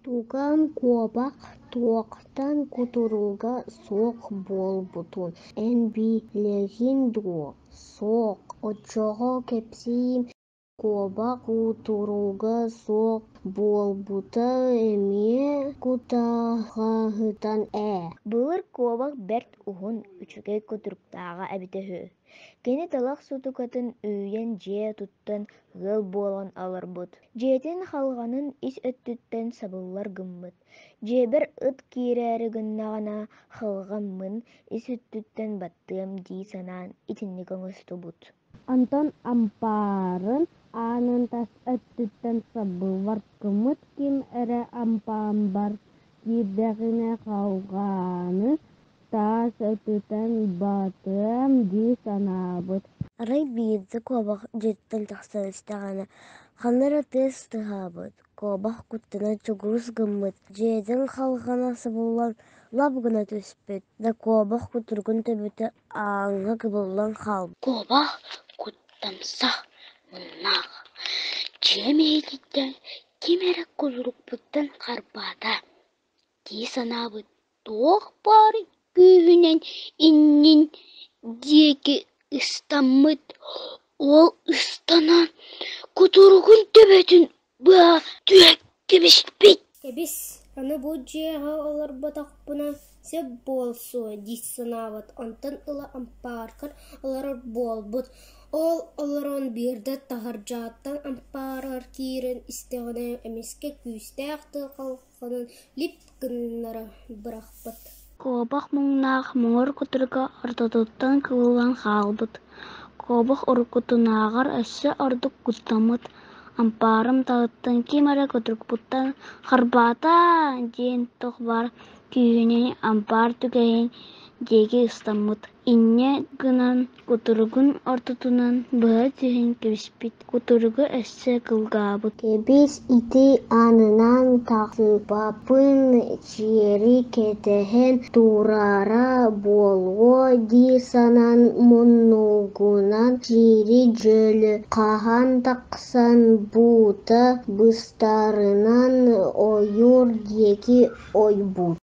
Туган куобак туоктан кутуруга суох буолбутун. Эн билигин дуо. Суох оччоҕо кэпсиим куобак кутуруга суох буолбута эмиэ кутаҕаһытан ээ. Былыр куобак бэрт уһун үчүгэй кутуруктааҕа эбитэ үһү. Кини талах сутукатын үүйэн дьиэ туттан ыал буолан аларбыт. Дьиэтин халҕанын ис өттүттэн сабыллар гыммыт. Дьиэбэр ыт киирээри гыннаҕына халҕаммын ис үттүттэн баттыам дии санаан итинник оҥостубут. Онтон ампаарын аанын тас өттүттэн сабыллар гыммыт ким эрэ ампаамбар киирдэҕинэ халҕааны таас өттүттэн батыам дии санаабыт. Арай биирдэ куобах дьиэттэн тахсан истэҕинэ ханнара тыас тыһаабыт. Куобах куттана чугуус гыммыт. Дьиэтин халҕана сабыллан лап гына түспүт да куобах кутургун төбүтэ ааҥҥа кыбыллан хаалбыт. Куобах куттамсах муннаах дьиэ ким эрэ кулурукпуттан харбаата дии санаабыт. Туох баары күүһүнэн иннин диэки ыстаммыт. Ол ыстанан кутуругун төбөтүн быа түөк кэбиспит. Кэбис, аны бу дьиэҕэ олорботохпуна сөп буолсуо диис санаабыт. Онтон ыла ампааркар олорор буолбут. Ол олорон биирдэ таһырдьааттан ампаарар киирэн истэҕинэ эмискэ күүстээх тыал халҕанын лип гыннара бырахпыт. Куобах муҥнаах моҥор кутурга ортотуттан кылылан хаалбыт. Куобах уруккутунааҕар өссө ордук куттаммыт. Ампаарым таҕыттан ким эрэ кутурукпуттан харбаата диэн туох бар күүһүнэн ампаар түгэйин диэки ыстаммыт. Инньэ гынан кутуругун ортотунан быһа түһэн кэбиспит. Кутуругу өссө кылгаабыт. Кэбис ити аанынан тахсыпаппын чиэри кэтэһэн туурара буолуо дии санан муннугунан чиири дьөлү хаһан тахсан буута быстарынан ойуур диэки ойбут.